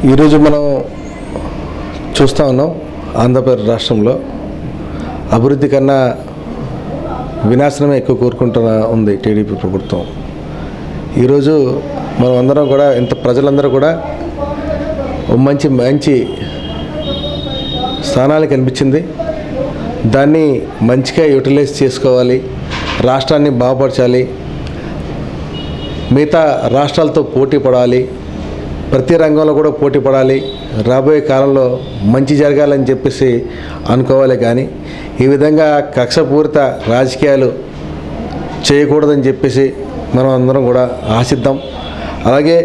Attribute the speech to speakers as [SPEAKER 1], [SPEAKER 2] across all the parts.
[SPEAKER 1] ఈరోజు మనం చూస్తూ ఉన్నాం, ఆంధ్రప్రదేశ్ రాష్ట్రంలో అభివృద్ధి కన్నా వినాశనమే ఎక్కువ కోరుకుంటున్న ఉంది టీడీపీ ప్రభుత్వం. ఈరోజు మనం అందరం కూడా ప్రజలందరూ కూడా మంచి మంచి స్థానాలు కనిపించింది. దాన్ని మంచిగా యూటిలైజ్ చేసుకోవాలి, రాష్ట్రాన్ని బాగుపరచాలి, మిగతా రాష్ట్రాలతో పోటీ పడాలి, ప్రతి రంగంలో కూడా పోటీ పడాలి, రాబోయే కాలంలో మంచి జరగాలని చెప్పేసి అనుకోవాలి. కానీ ఈ విధంగా కక్షపూరిత రాజకీయాలు చేయకూడదని చెప్పేసి మనం అందరం కూడా ఆశిద్దాం. అలాగే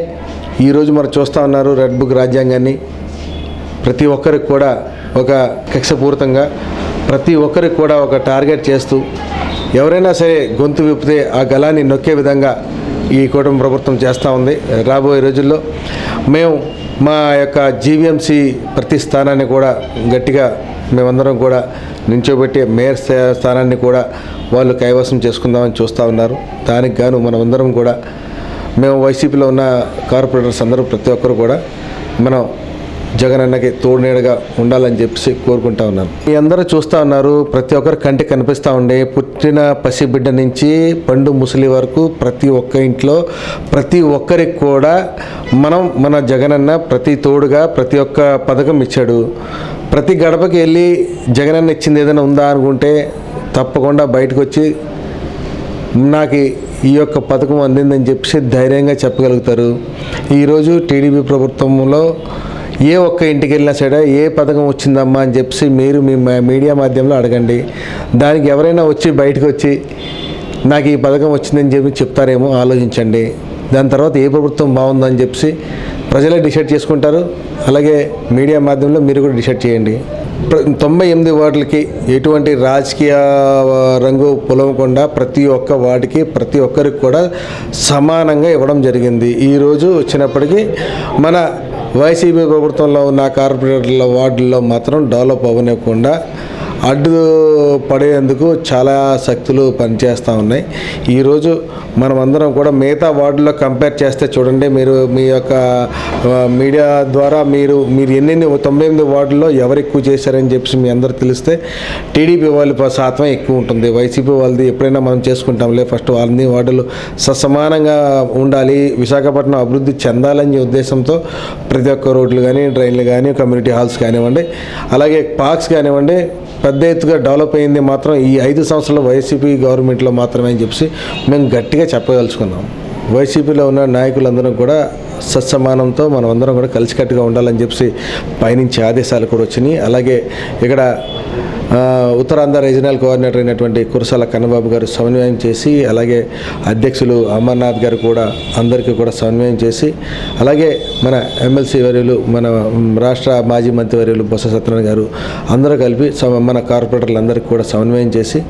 [SPEAKER 1] ఈరోజు మనం చూస్తూ ఉన్నారు, రెడ్ బుక్ రాజ్యాంగాన్ని ప్రతి ఒక్కరికి కూడా ఒక కక్షపూరితంగా ప్రతి ఒక్కరికి కూడా ఒక టార్గెట్ చేస్తూ ఎవరైనా సరే గొంతు విప్పితే ఆ గలాన్ని నొక్కే విధంగా ఈ కూటమి ప్రభుత్వం చేస్తూ ఉంది. రాబోయే రోజుల్లో మేము మా యొక్క జీవీఎంసీ ప్రతి స్థానాన్ని కూడా గట్టిగా మేమందరం కూడా నించోబెట్టి మేయర్ స్థానాన్ని కూడా వాళ్ళు కైవసం చేసుకుందామని చూస్తూ ఉన్నారు. దానికి గాను మనమందరం కూడా మేము వైసీపీలో ఉన్న కార్పొరేటర్స్ అందరూ ప్రతి ఒక్కరు కూడా మనం జగన్ అన్నకి తోడునీడగా ఉండాలని చెప్పేసి కోరుకుంటా ఉన్నాను. మీ అందరూ చూస్తూ ఉన్నారు, ప్రతి ఒక్కరి కంటికి కనిపిస్తూ ఉండే పుట్టిన పసిబిడ్డ నుంచి పండు ముసలి వరకు ప్రతి ఒక్క ఇంట్లో ప్రతి ఒక్కరికి కూడా మన జగన్ అన్న ప్రతి తోడుగా ప్రతి ఒక్క పథకం ఇచ్చాడు. ప్రతి గడపకి వెళ్ళి జగన్ అన్న ఇచ్చింది ఏదైనా ఉందా అనుకుంటే తప్పకుండా బయటకు వచ్చి నాకు ఈ యొక్క పథకం అందిందని చెప్పేసి ధైర్యంగా చెప్పగలుగుతారు. ఈరోజు టీడీపీ ప్రభుత్వంలో ఏ ఒక్క ఇంటికి వెళ్ళినా సరే ఏ పథకం వచ్చిందమ్మా అని చెప్పి మీరు మీ మీడియా మాధ్యమంలో అడగండి. దానికి ఎవరైనా వచ్చి బయటకు వచ్చి నాకు ఈ పథకం వచ్చిందని చెప్పి చెప్తారేమో ఆలోచించండి. దాని తర్వాత ఏ ప్రభుత్వం బాగుందని చెప్పి ప్రజలే డిసైడ్ చేసుకుంటారు. అలాగే మీడియా మాధ్యమంలో మీరు కూడా డిసైడ్ చేయండి. 98 వార్డులకి ఎటువంటి రాజకీయ రంగు పొలవకుండా ప్రతి ఒక్క వార్డుకి ప్రతి ఒక్కరికి కూడా సమానంగా ఇవ్వడం జరిగింది. ఈరోజు వచ్చినప్పటికీ మన వైసీపీ ప్రభుత్వంలో ఉన్న కార్పొరేటర్ల వార్డుల్లో మాత్రం డెవలప్ అవ్వనివ్వకుండా అడ్డు పడేందుకు చాలా శక్తులు పనిచేస్తూ ఉన్నాయి. ఈరోజు మనమందరం కూడా మిగతా వార్డుల్లో కంపేర్ చేస్తే చూడండి, మీరు మీ యొక్క మీడియా ద్వారా మీరు ఎన్నెన్ని 98 వార్డుల్లో ఎవరు ఎక్కువ చేశారని చెప్పి మీ అందరూ తెలిస్తే టీడీపీ వాళ్ళ శాతం ఎక్కువ ఉంటుంది. వైసీపీ వాళ్ళది ఎప్పుడైనా మనం చేసుకుంటాంలే, ఫస్ట్ వాళ్ళని వార్డులు సమానంగా ఉండాలి, విశాఖపట్నం అభివృద్ధి చెందాలని ఉద్దేశంతో ప్రతి ఒక్క రోడ్లు కానీ డ్రైన్లు కానీ కమ్యూనిటీ హాల్స్ కానివ్వండి అలాగే పార్క్స్ కానివ్వండి పెద్ద ఎత్తుగా డెవలప్ అయింది మాత్రం ఈ 5 సంవత్సరాల వైసీపీ గవర్నమెంట్లో మాత్రమే అని చెప్పి మేము గట్టిగా చెప్పదలుచుకున్నాం. వైసీపీలో ఉన్న నాయకులందరం కూడా సత్సమానంతో మనమందరం కూడా కలిసికట్టుగా ఉండాలని చెప్పి పైనుంచి ఆదేశాలు కూడా వచ్చినాయి. అలాగే ఇక్కడ ఉత్తరాంధ్ర రీజనల్ కోఆర్డినేటర్ అయినటువంటి కురసాల కన్నబాబు గారు సమన్వయం చేసి, అలాగే అధ్యక్షులు అమర్నాథ్ గారు కూడా అందరికీ కూడా సమన్వయం చేసి, అలాగే మన ఎమ్మెల్సీ వర్యులు మన రాష్ట్ర మాజీ మంత్రివర్యులు బొత్స సత్యనారాయణ గారు అందరూ కలిపి మన కార్పొరేటర్లందరికీ కూడా సమన్వయం చేసి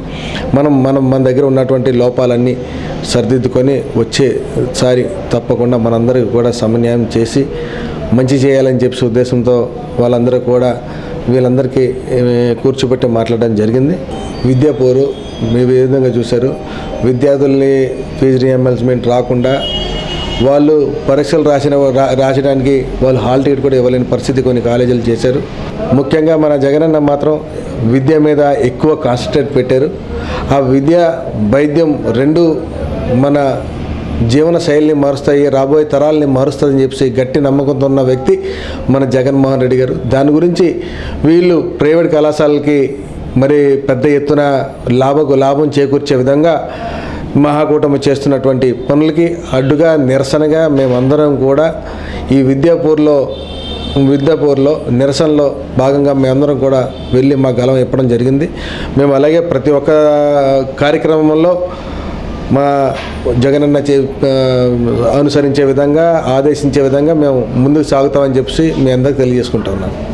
[SPEAKER 1] మన దగ్గర ఉన్నటువంటి లోపాలన్నీ సరిదిద్దుకొని వచ్చేసారి తప్పకుండా మనందరికీ కూడా సమన్వయం చేసి మంచి చేయాలని చెప్పి ఉద్దేశంతో వాళ్ళందరూ కూడా వీళ్ళందరికీ కూర్చోబెట్టి మాట్లాడడం జరిగింది. విద్యా పోరు మీరు ఏ విధంగా చూశారు, విద్యార్థుల్ని ఫీజు రీఎంబర్స్మెంట్ రాకుండా వాళ్ళు పరీక్షలు రాసడానికి వాళ్ళు హాల్ టికెట్ కూడా ఇవ్వలేని పరిస్థితి కొన్ని కాలేజీలు చేశారు. ముఖ్యంగా మన జగనన్న మాత్రం విద్య మీద ఎక్కువ కాన్సన్ట్రేట్ పెట్టారు. ఆ విద్య వైద్యం రెండు మన జీవన శైలిని మారుస్తాయి, రాబోయే తరాలని మారుస్తుందని చెప్పి గట్టి నమ్మకంతో ఉన్న వ్యక్తి మన జగన్మోహన్ రెడ్డి గారు. దాని గురించి వీళ్ళు ప్రైవేట్ కళాశాలకి మరి పెద్ద ఎత్తున లాభం చేకూర్చే విధంగా మహాకూటమి చేస్తున్నటువంటి పనులకి అడ్డుగా నిరసనగా మేమందరం కూడా ఈ విద్యాపూర్లో నిరసనలో భాగంగా మేమందరం కూడా వెళ్ళి మా గలం ఇప్పడం జరిగింది. మేము అలాగే ప్రతి ఒక్క కార్యక్రమంలో మా జగనన్న అనుసరించే విధంగా ఆదేశించే విధంగా మేము ముందుకు సాగుతామని చెప్పి మీ అందరికీ తెలియజేసుకుంటా ఉన్నాను.